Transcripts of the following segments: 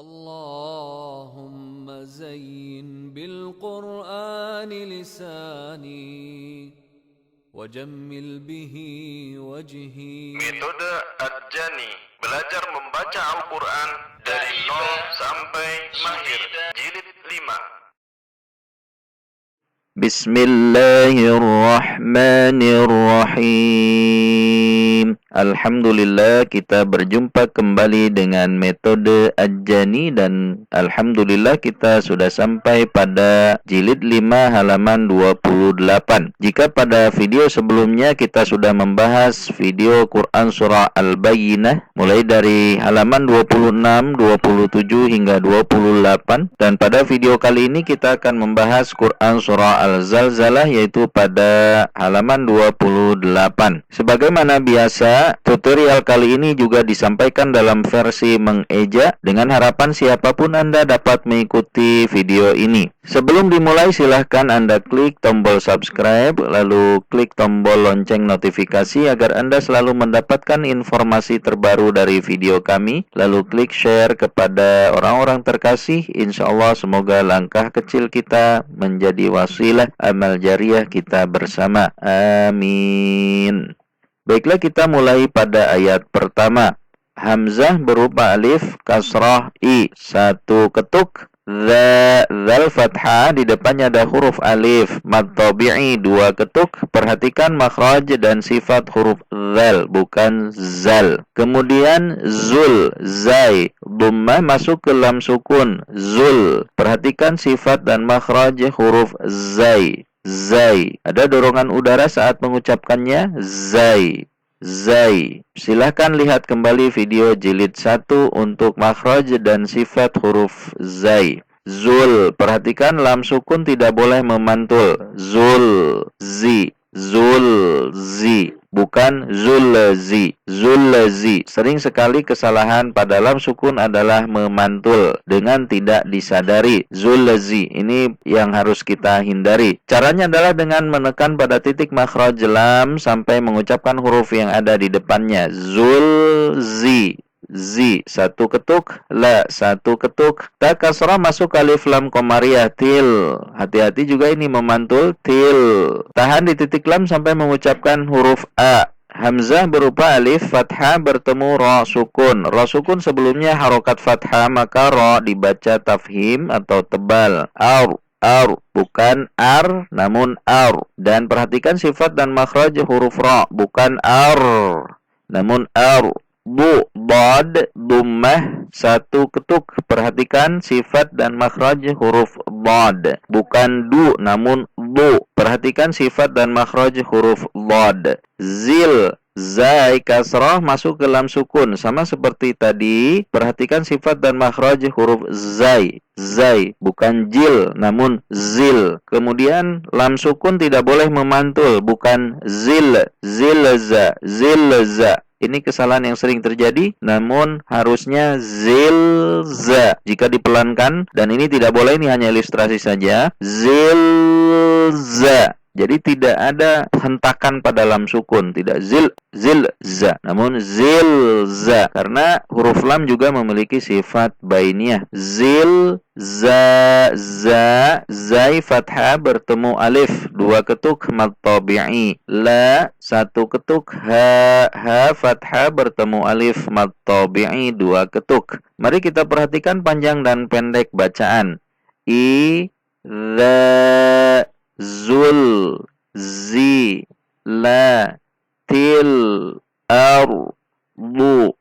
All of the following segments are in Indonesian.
اللهم زين بالقرآن لساني وجمل به وجهي. Metode Ad-Jani, belajar membaca Al-Quran dari 0 sampai mahir, jilid 5. Bismillahirrahmanirrahim. Alhamdulillah, kita berjumpa kembali dengan metode Ad-Jani dan alhamdulillah kita sudah sampai pada jilid 5 halaman 28. Jika pada video sebelumnya kita sudah membahas video Quran surah Al-Bayyinah mulai dari halaman 26, 27 hingga 28, dan pada video kali ini kita akan membahas Quran surah Al-Zalzalah yaitu pada halaman 28. Sebagaimana biasa, tutorial kali ini juga disampaikan dalam versi mengeja dengan harapan siapapun Anda dapat mengikuti video ini. Sebelum dimulai silahkan Anda klik tombol subscribe lalu klik tombol lonceng notifikasi agar Anda selalu mendapatkan informasi terbaru dari video kami, lalu klik share kepada orang-orang terkasih. Insya Allah semoga langkah kecil kita menjadi wasilah amal jariah kita bersama. Amin. Baiklah, kita mulai pada ayat pertama. Hamzah berupa alif, kasrah, i. Satu ketuk. Zal fathah, di depannya ada huruf alif. Mad tabi'i, dua ketuk. Perhatikan makhraj dan sifat huruf zal, bukan zal. Kemudian zul, zai. Dhammah masuk ke lam sukun. Zul. Perhatikan sifat dan makhraj huruf zai. Zai. Ada dorongan udara saat mengucapkannya. Zai. Zai. Silahkan lihat kembali video jilid 1 untuk makhraj dan sifat huruf zai. Zul. Perhatikan lam sukun tidak boleh memantul. Zul. Zi. Zul. Zi. Bukan zulzi. Zulzi. Sering sekali kesalahan pada lam sukun adalah memantul dengan tidak disadari. Zulzi. Ini yang harus kita hindari. Caranya adalah dengan menekan pada titik makhraj lam sampai mengucapkan huruf yang ada di depannya. Zulzi. Zi, satu ketuk. La, satu ketuk. Ta kasrah masuk alif lam qamariyah. Til. Hati-hati juga ini memantul. Til. Tahan di titik lam sampai mengucapkan huruf a. Hamzah berupa alif fathah bertemu ra sukun. Ra sukun sebelumnya harokat fathah, maka ra dibaca tafhim atau tebal. Ar. Ar, bukan ar, namun ar. Dan perhatikan sifat dan makhraj huruf ra, bukan ar, namun ar. Bu, bad, dummah, satu ketuk. Perhatikan sifat dan makhraj huruf bad, bukan du, namun bu. Perhatikan sifat dan makhraj huruf bad. Zil, zai, kasrah masuk ke lam sukun. Sama seperti tadi, perhatikan sifat dan makhraj huruf zai. Zai, bukan jil, namun zil. Kemudian lam sukun tidak boleh memantul, bukan zil. Zilza, zilza. Ini kesalahan yang sering terjadi, namun harusnya zilza jika dipelankan, dan ini tidak boleh, ini hanya ilustrasi saja. Zilza. Jadi tidak ada hentakan pada lam sukun, tidak zilza, namun zilza, karena huruf lam juga memiliki sifat bainiyah. Zilza, za, zai fathah bertemu alif, dua ketuk mad tabi'i. La, satu ketuk. Ha fathah bertemu alif mad tabi'i, dua ketuk. Mari kita perhatikan panjang dan pendek bacaan. Za, zul, zi, la, til, ar, bu,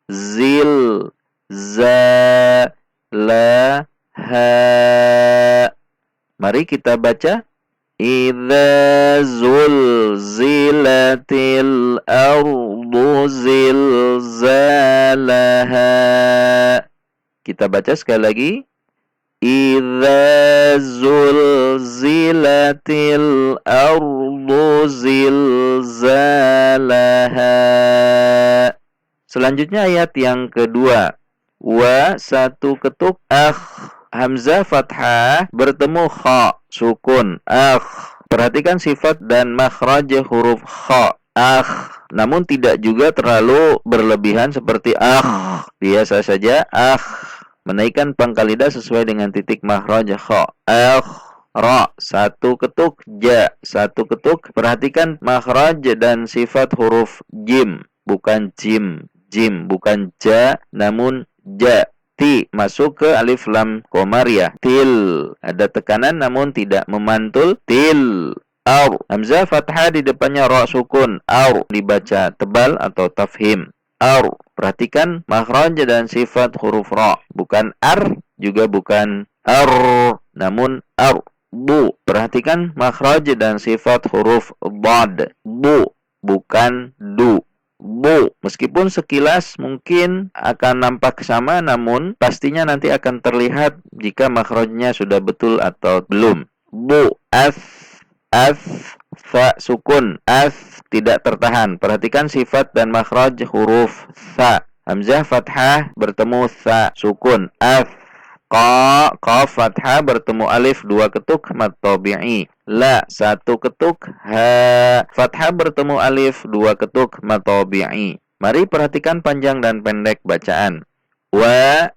zil, za, la, ha. Mari kita baca. Idza zulzilatil ardu zilzalaha. Kita baca sekali lagi. Idza zulzilatil ardu zilzalaha. Selanjutnya ayat yang kedua. Wa, satu ketuk. Hamzah fathah bertemu kha sukun. Perhatikan sifat dan makhraj huruf kha. Namun tidak juga terlalu berlebihan seperti biasa saja. Menaikkan pangkal lidah sesuai dengan titik makhraj kha. Ra, satu ketuk. Ja, satu ketuk. Perhatikan makhraj dan sifat huruf jim, bukan jim. Jim, bukan ja, namun ja. Ti, masuk ke alif lam komariah. Til, ada tekanan namun tidak memantul. Til. Ar, hamzah fathah di depannya ra sukun. Ar, dibaca tebal atau tafhim. Ar, perhatikan makhraj dan sifat huruf ra, bukan ar, juga bukan ar, namun ar. Bu, perhatikan makhraj dan sifat huruf dad. Bu, bukan du. Bu, meskipun sekilas mungkin akan nampak sama, namun pastinya nanti akan terlihat jika makhrajnya sudah betul atau belum. Bu, af, fa sukun, af tidak tertahan. Perhatikan sifat dan makhraj huruf fa. Hamzah fathah bertemu fa sukun. Af, qaf fathah bertemu alif dua ketuk mad tabi'i. La, satu ketuk. Ha, fathah bertemu alif dua ketuk mad tabi'i. Mari perhatikan panjang dan pendek bacaan. Wa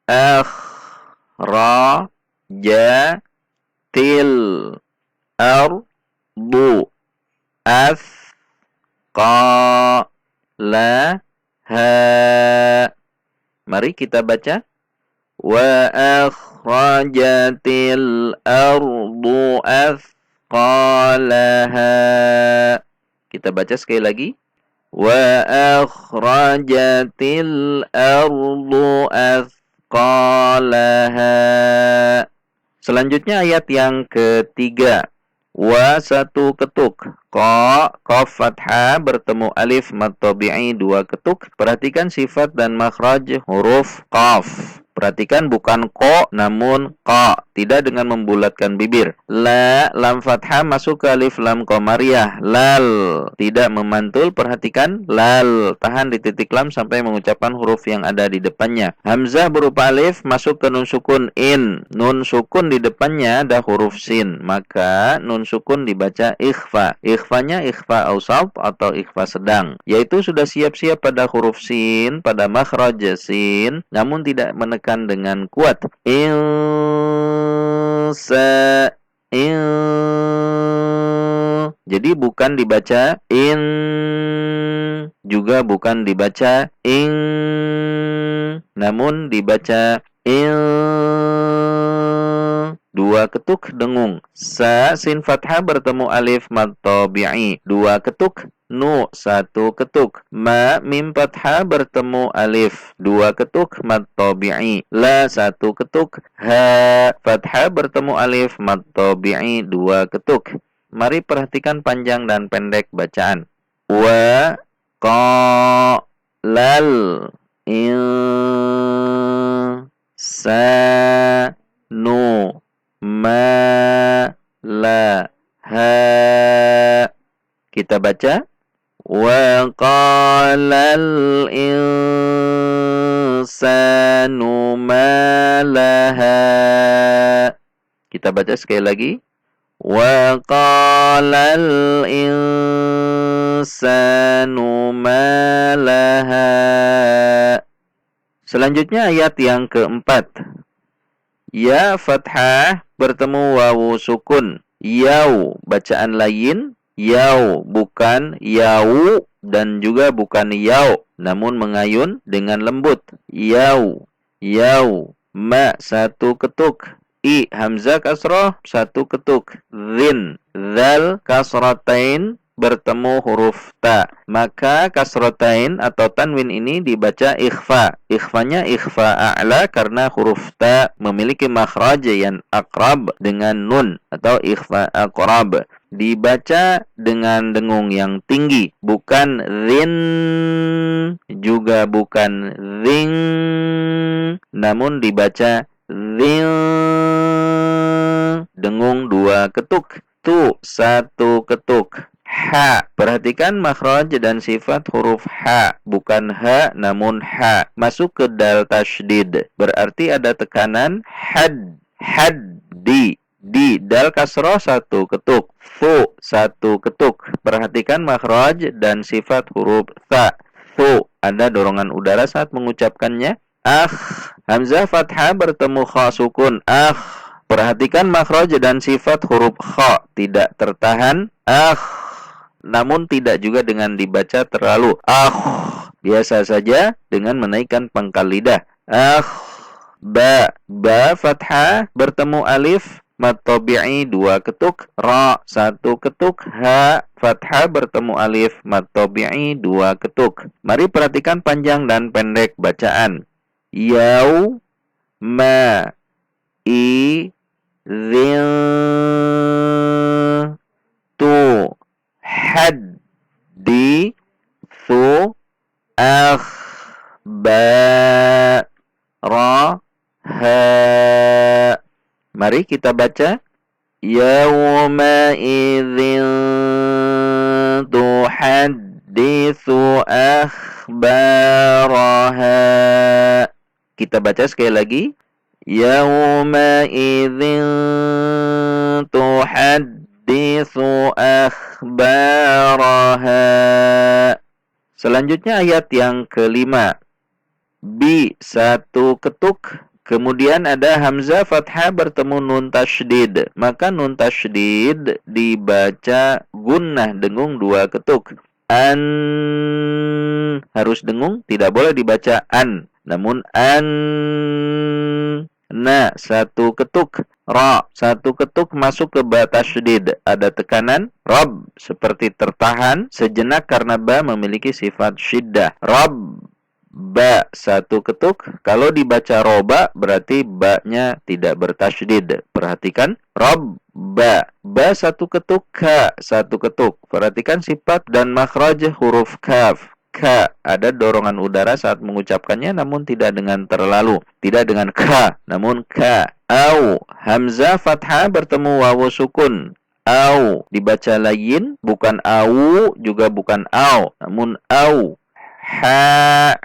akh ra ja til ardu as qa la ha. Mari kita baca. Wa akhrajatil ardu athqalaha. Kita baca sekali lagi. Wa akhrajatil ardu athqalaha. Selanjutnya ayat yang ketiga. Wa, satu ketuk. Qa, qaf fathah bertemu alif mad tabi'i dua ketuk. Perhatikan sifat dan makhraj huruf qaf. Perhatikan bukan ko namun qa, tidak dengan membulatkan bibir. La, lam fathah masuk ke alif lam qamariyah. Lal, tidak memantul. Perhatikan lal, tahan di titik lam sampai mengucapkan huruf yang ada di depannya. Hamzah berupa alif masuk ke nun sukun in. Nun sukun di depannya ada huruf sin, maka nun sukun dibaca ikhfa. Ikhfanya ikhfa ausat atau ikhfa sedang, yaitu sudah siap-siap pada huruf sin, pada makhraj sin, namun tidak menekan dengan kuat. Jadi bukan dibaca in, juga bukan dibaca ing, namun dibaca in. Dua ketuk dengung. Sa, sin fathah bertemu alif mad tabi'i dua ketuk. Nu, satu ketuk. Ma, mim fathah bertemu alif dua ketuk mad tabi'i. La, satu ketuk. Ha, fathah bertemu alif mad tabi'i dua ketuk. Mari perhatikan panjang dan pendek bacaan. Wa qa lal in sa nu ma la ha. Kita baca. Wa qalal insanu ma laha. Kita baca sekali lagi. Wa qalal insanu ma laha. Selanjutnya ayat yang keempat. Ya fathah bertemu wawu sukun. Yau, bacaan lain. Yau, bukan yau dan juga bukan yau, namun mengayun dengan lembut. Yau, yau. Ma, satu ketuk. I, hamzah kasrah, satu ketuk. Zin, zal kasratain bertemu huruf ta. Maka kasratain atau tanwin ini dibaca ikhfa. Ikhfanya ikhfa a'la karena huruf ta memiliki makhraj yang akrab dengan nun atau ikhfa aqrab. Dibaca dengan dengung yang tinggi, bukan zin, juga bukan zing, namun dibaca zing. Dengung dua ketuk. Tu, satu ketuk. Ha, perhatikan makhraj dan sifat huruf ha, bukan ha namun ha, masuk ke dal tasydid, berarti ada tekanan had, di dal kasrah satu ketuk. Fu, satu ketuk. Perhatikan makhraj dan sifat huruf tha. Fu, ada dorongan udara saat mengucapkannya. Hamzah fathah bertemu kha sukun. Perhatikan makhraj dan sifat huruf kha tidak tertahan. Namun tidak juga dengan dibaca terlalu. Biasa saja dengan menaikkan pangkal lidah. Ba fathah bertemu alif mad tabi'i 2 ketuk, ra 1 ketuk, ha fathah bertemu alif mad tabi'i 2 ketuk. Mari perhatikan panjang dan pendek bacaan. Yau ma i zin tu had di su ba ra ha. Mari kita baca. Yawma idzin tuhadditsu akhbaraha. Kita baca sekali lagi. Yawma idzin tuhadditsu akhbaraha. Selanjutnya ayat yang kelima. Bi 1 ketuk. Kemudian ada hamzah fathah bertemu nun tasydid. Maka nun tasydid dibaca gunnah dengung 2 ketuk. An harus dengung, tidak boleh dibaca an. Namun an. Na 1 ketuk. Ra 1 ketuk masuk ke ba tasydid. Ada tekanan. Rob seperti tertahan sejenak karena ba memiliki sifat syiddah. Rob. Ba 1 ketuk. Kalau dibaca roba berarti ba-nya tidak bertasydid. Perhatikan. Rob ba. Ba 1 ketuk. Ka 1 ketuk. Perhatikan sifat dan makhraj huruf kaf. Ka. Ada dorongan udara saat mengucapkannya namun tidak dengan terlalu. Tidak dengan ka. Namun ka. Au. Hamzah fathah bertemu wawu sukun. Au. Dibaca layin. Bukan au. Juga bukan au. Namun au. Ha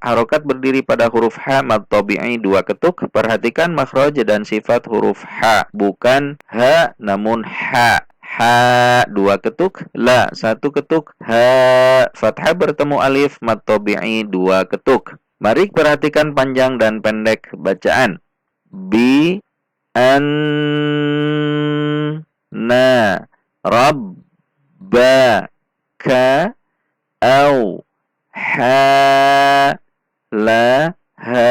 harokat berdiri pada huruf ha mad tabi'i 2 ketuk. Perhatikan makhraj dan sifat huruf ha, bukan ha namun ha. Ha 2 ketuk, la 1 ketuk, ha fathah bertemu alif mad tabi'i 2 ketuk. Mari perhatikan panjang dan pendek bacaan. Bi an na rabbaka au ha la ha.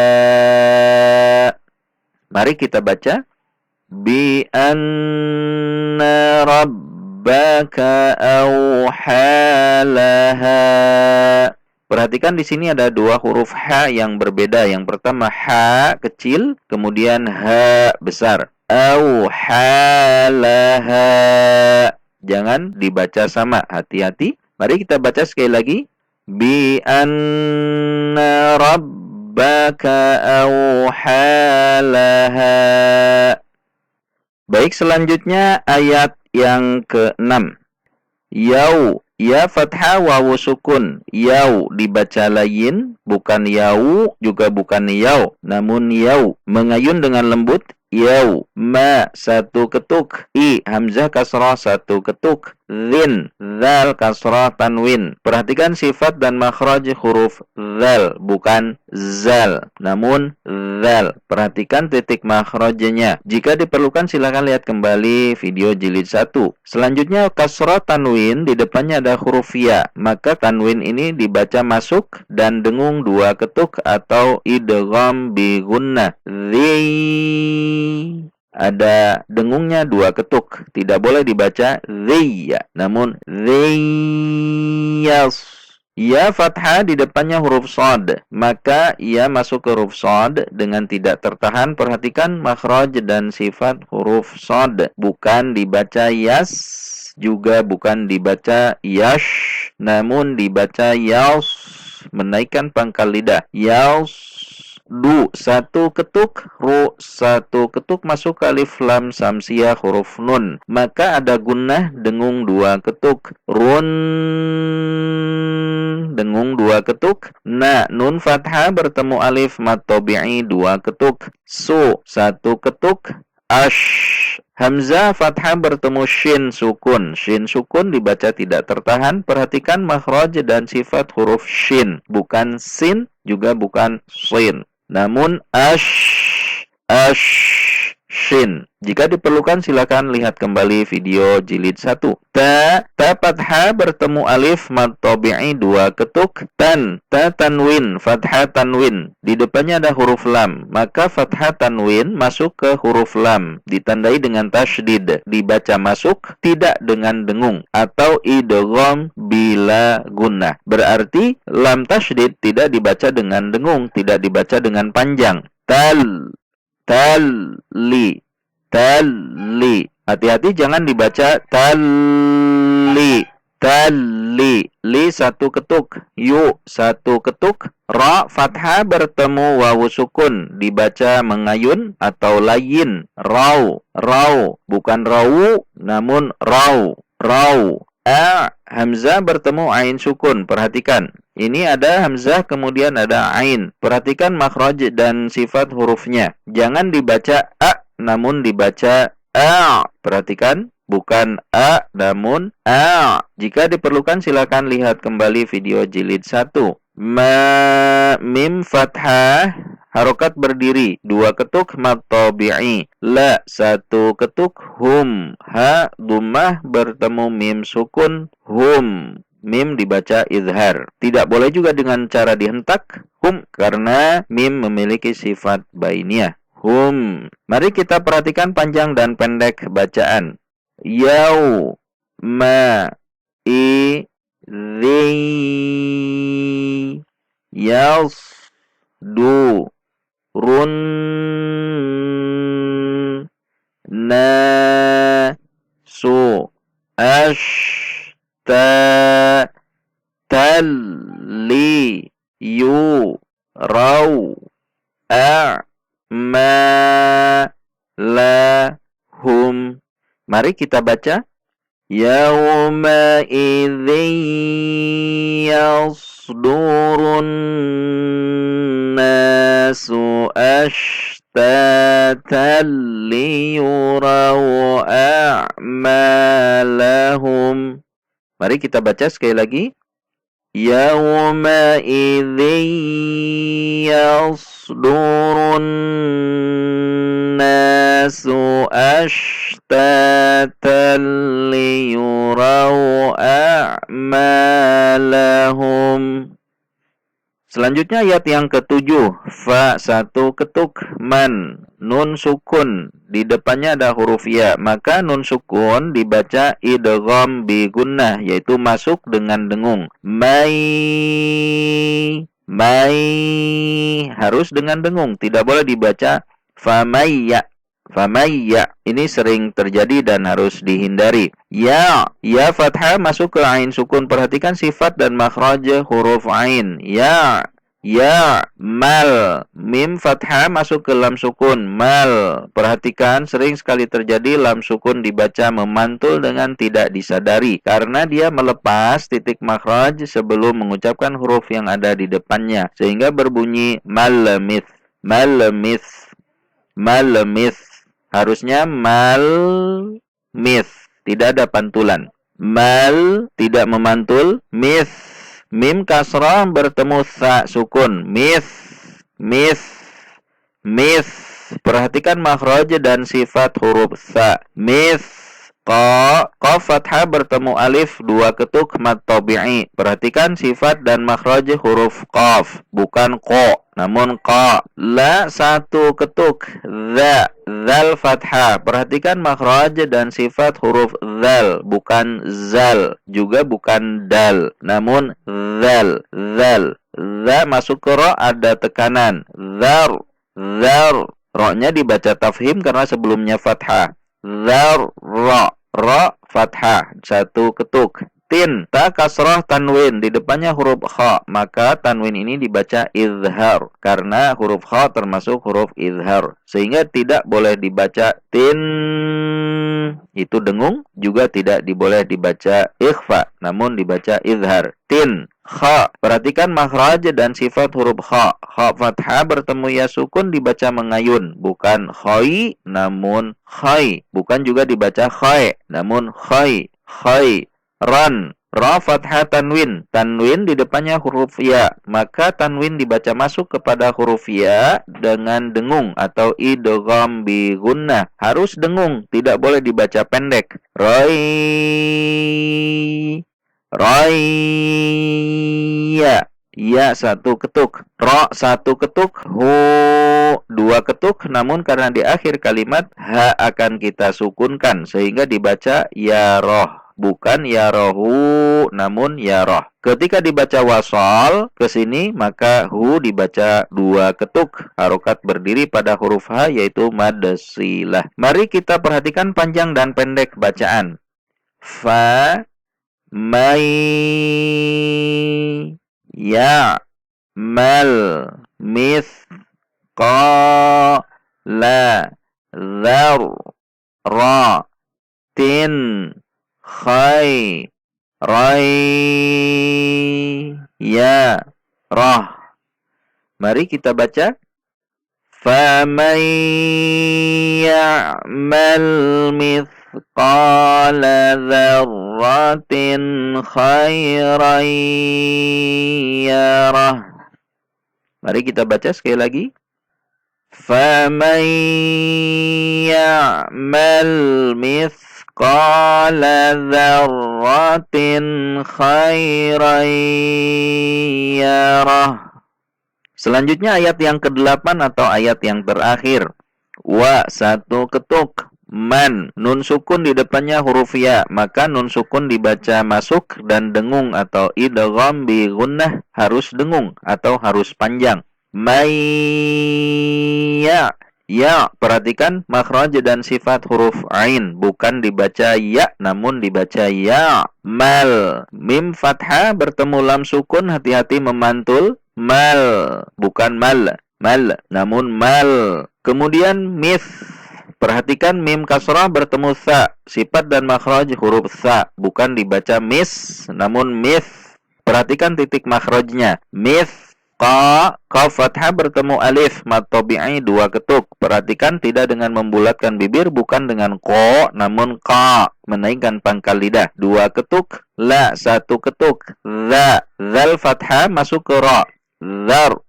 Mari kita baca. Bi anna rabbaka awhalaha. Perhatikan di sini ada 2 huruf ha yang berbeda. Yang pertama ha kecil, kemudian ha besar. Awhalaha. Jangan dibaca sama, hati-hati. Mari kita baca sekali lagi. Bi anna rabbaka awhalaha. Baik, selanjutnya ayat yang ke-6. Yau, ya fathah wawu sukun. Yau dibaca layin, bukan yau, juga bukan yau, namun yau. Mengayun dengan lembut. Yau, ma 1 ketuk, i hamzah kasrah 1 ketuk, zin zal kasrah tanwin. Perhatikan sifat dan makhraj huruf zal, bukan zal namun zal. Perhatikan titik makhrajnya. Jika diperlukan silakan lihat kembali video jilid 1. Selanjutnya kasrah tanwin, di depannya ada huruf ya, maka tanwin ini dibaca masuk dan dengung 2 ketuk atau idgham bi gunnah. Ada dengungnya 2 ketuk. Tidak boleh dibaca ziya, namun ziyas. Ya fathah di depannya huruf shad, maka ia masuk ke huruf shad dengan tidak tertahan. Perhatikan makhraj dan sifat huruf shad. Bukan dibaca yas, juga bukan dibaca yash, namun dibaca yas. Menaikkan pangkal lidah. Yas. Du 1 ketuk, ru 1 ketuk masuk ke alif lam samsiah huruf nun. Maka ada gunnah dengung 2 ketuk. Run dengung 2 ketuk. Na nun fathah bertemu alif mad tabi'i 2 ketuk. Su 1 ketuk. Ash hamzah fathah bertemu shin sukun. Shin sukun dibaca tidak tertahan. Perhatikan makhraj dan sifat huruf shin, bukan sin juga bukan sin. namun shin. Jika diperlukan silakan lihat kembali video jilid 1. Ta fathah bertemu alif mad tabi'i 2 ketuk. Ta tanwin fathah tanwin. Di depannya ada huruf lam, maka fathah tanwin masuk ke huruf lam, ditandai dengan tasydid, dibaca masuk tidak dengan dengung atau idgham bila gunnah. Berarti lam tasydid tidak dibaca dengan dengung, tidak dibaca dengan panjang. Tali. Hati-hati jangan dibaca tali. Li 1 ketuk, yu 1 ketuk, ra fathah bertemu wawu sukun, dibaca mengayun atau layin, raw, bukan rawu namun raw. Hamzah bertemu ain sukun, perhatikan. Ini ada hamzah kemudian ada ain. Perhatikan makhraj dan sifat hurufnya. Jangan dibaca a namun dibaca a. Perhatikan, bukan a namun a. Jika diperlukan silakan lihat kembali video jilid 1. Mim fathah harokat berdiri 2 ketuk mad tabi'i. La 1 ketuk, hum ha dhammah bertemu mim sukun, hum. Mim dibaca izhar. Tidak boleh juga dengan cara dihentak, hum, karena mim memiliki sifat bainiyah. Hum. Mari kita perhatikan panjang dan pendek bacaan. Yau ma i zi yas du run na su ash ta li yu raw ma lahum. Mari kita baca. Yawma idzin yasdurun nasu ashtatan liyuraw a'malahum. Mari kita baca sekali lagi. Yawma idzin yasdurun nasu ashtatan liyuraw a'malahum. Selanjutnya ayat yang ke-7. Fa 1 ketuk, man nun sukun, di depannya ada huruf ya, maka nun sukun dibaca idgham bi gunnah, yaitu masuk dengan dengung. Mai harus dengan dengung, tidak boleh dibaca famayya. Ini sering terjadi dan harus dihindari. Ya fathah masuk ke ain sukun. Perhatikan sifat dan makhraj huruf ain. Ya mal. Mim fathah masuk ke lam sukun, mal. Perhatikan sering sekali terjadi lam sukun dibaca memantul dengan tidak disadari, karena dia melepas titik makhraj sebelum mengucapkan huruf yang ada di depannya, sehingga berbunyi malamith. Harusnya mal-mith, tidak ada pantulan. Mal tidak memantul, mith. Mim kasrah bertemu sa sukun, mith. Perhatikan makhraj dan sifat huruf sa, mith. Qaf fathah bertemu alif 2 ketuk mad tabi'i. Perhatikan sifat dan makhraj huruf qaf, bukan qa namun qa. La 1 ketuk, zal fathah. Perhatikan makhraj dan sifat huruf zal, bukan zal, juga bukan dal namun zal. Za masuk ke ra ada tekanan, zar. Ra-nya dibaca tafhim karena sebelumnya fathah. Zar ra fathah 1 ketuk. Tin ta kasrah tanwin, di depannya huruf kha, maka tanwin ini dibaca izhar karena huruf kha termasuk huruf izhar, sehingga tidak boleh dibaca tin itu dengung, juga tidak boleh dibaca ikhfa namun dibaca izhar. Tin kha. Perhatikan makhraj dan sifat huruf kha. Kha fathah bertemu ya sukun dibaca mengayun, bukan khai namun khai, bukan juga dibaca khai namun khai. Ran Ra fathah tanwin. Tanwin di depannya huruf ya. Maka tanwin dibaca masuk kepada huruf ya dengan dengung atau idgham bi gunnah. Harus dengung, tidak boleh dibaca pendek. Rai. Rai. Ya. Ya satu ketuk. Ra satu ketuk. Hu dua ketuk. Namun karena di akhir kalimat ha akan kita sukunkan sehingga dibaca ya roh. Bukan ya rohu, namun ya roh. Ketika dibaca wasal ke sini, maka hu dibaca dua ketuk. Harokat berdiri pada huruf ha, yaitu mad silah. Mari kita perhatikan panjang dan pendek bacaan. Fa, mai, ya, mal, mis, qa, la, dhar, ra, tin, khai, rai, ya, rah. Mari kita baca. فَمَنْ يَعْمَلْ مِثْقَالَ ذَرَّةٍ خَيْرًا يَرَهُ. Mari kita baca sekali lagi. فَمَنْ يَعْمَلْ مثقال ذرة خيرا يره. Selanjutnya ayat yang ke-8 atau ayat yang terakhir. Wa satu ketuk. Man nun sukun di depannya huruf ya, maka nun sukun dibaca masuk dan dengung atau idgham bi gunnah harus dengung atau harus panjang. Maya. Ya, perhatikan makhraj dan sifat huruf ain, bukan dibaca ya namun dibaca ya. Mal, mim fathah bertemu lam sukun, hati-hati memantul. Mal, bukan mal, mal namun mal. Kemudian mis, perhatikan mim kasrah bertemu sa, sifat dan makhraj huruf sa, bukan dibaca mis namun mis. Perhatikan titik makhrajnya. Mis. Qaf fathah bertemu alif mad tabi'i dua ketuk. Perhatikan tidak dengan membulatkan bibir, bukan dengan ko namun ka, menaikkan pangkal lidah. Dua ketuk. La satu ketuk. Zal fathah masuk ke ra. Zar.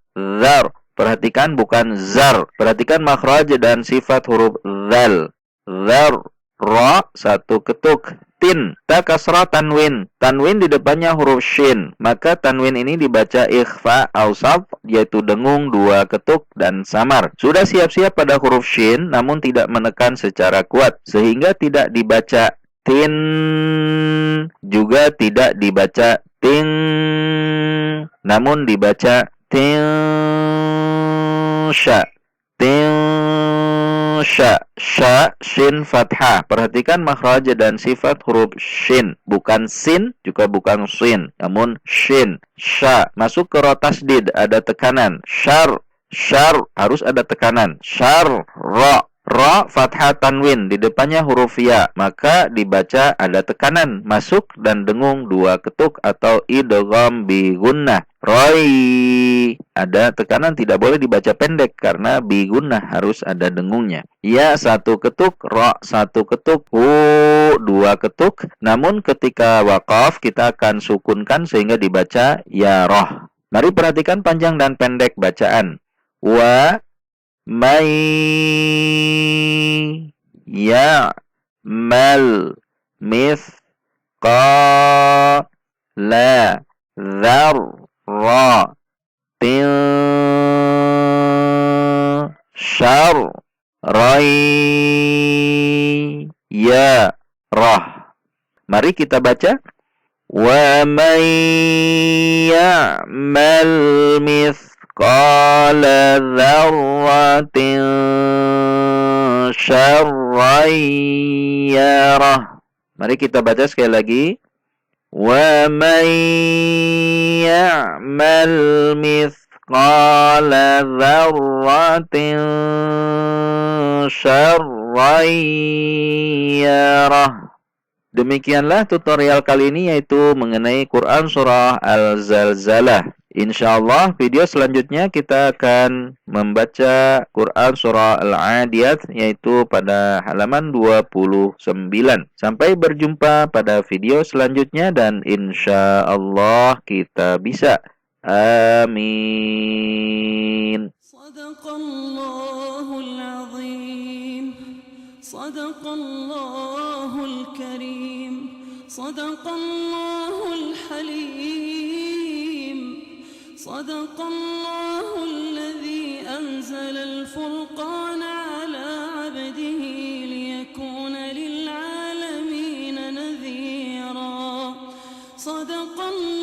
Perhatikan bukan zar. Perhatikan makhraj dan sifat huruf zal. Zar. Ra satu ketuk. Tin, ta kasrah tanwin. Tanwin di depannya huruf shin. Maka tanwin ini dibaca ikhfa ausaf, yaitu dengung dua ketuk dan samar. Sudah siap-siap pada huruf shin, namun tidak menekan secara kuat, sehingga tidak dibaca tin, juga tidak dibaca ting, namun dibaca tinsha. Sya, shin fathah. Perhatikan makhraj dan sifat huruf shin, bukan sin juga bukan sin, namun shin. Sya masuk ke ra tasdid, ada tekanan. Syar harus ada tekanan. Syar ra fathah tanwin di depannya huruf ya, maka dibaca ada tekanan masuk dan dengung dua ketuk atau idgham bi gunnah. Roi ada tekanan, tidak boleh dibaca pendek karena bi gunnah harus ada dengungnya. Ya satu ketuk, ra satu ketuk, hu dua ketuk. Namun ketika waqaf kita akan sukunkan sehingga dibaca ya roh. Mari perhatikan panjang dan pendek bacaan. Wa may ya mal mithqala dzarratin syarran yarah. Mari kita baca. Wa may ya'mal mithqala dzarratin syarran yarah. Mari kita baca sekali lagi. Wa may ya'mal mithqala dzarratin syarran yarah. Demikianlah tutorial kali ini, yaitu mengenai Quran Surah Al-Zalzalah. Insyaallah video selanjutnya kita akan membaca Quran surah Al-Adiyat yaitu pada halaman 29. Sampai berjumpa pada video selanjutnya dan insyaallah kita bisa. Amin. Sadaqallahul azim. Sadaqallahul karim. Sadaqallahul halim. صدق الله الذي أنزل الفرقان على عبده ليكون للعالمين نذيرا صدق الله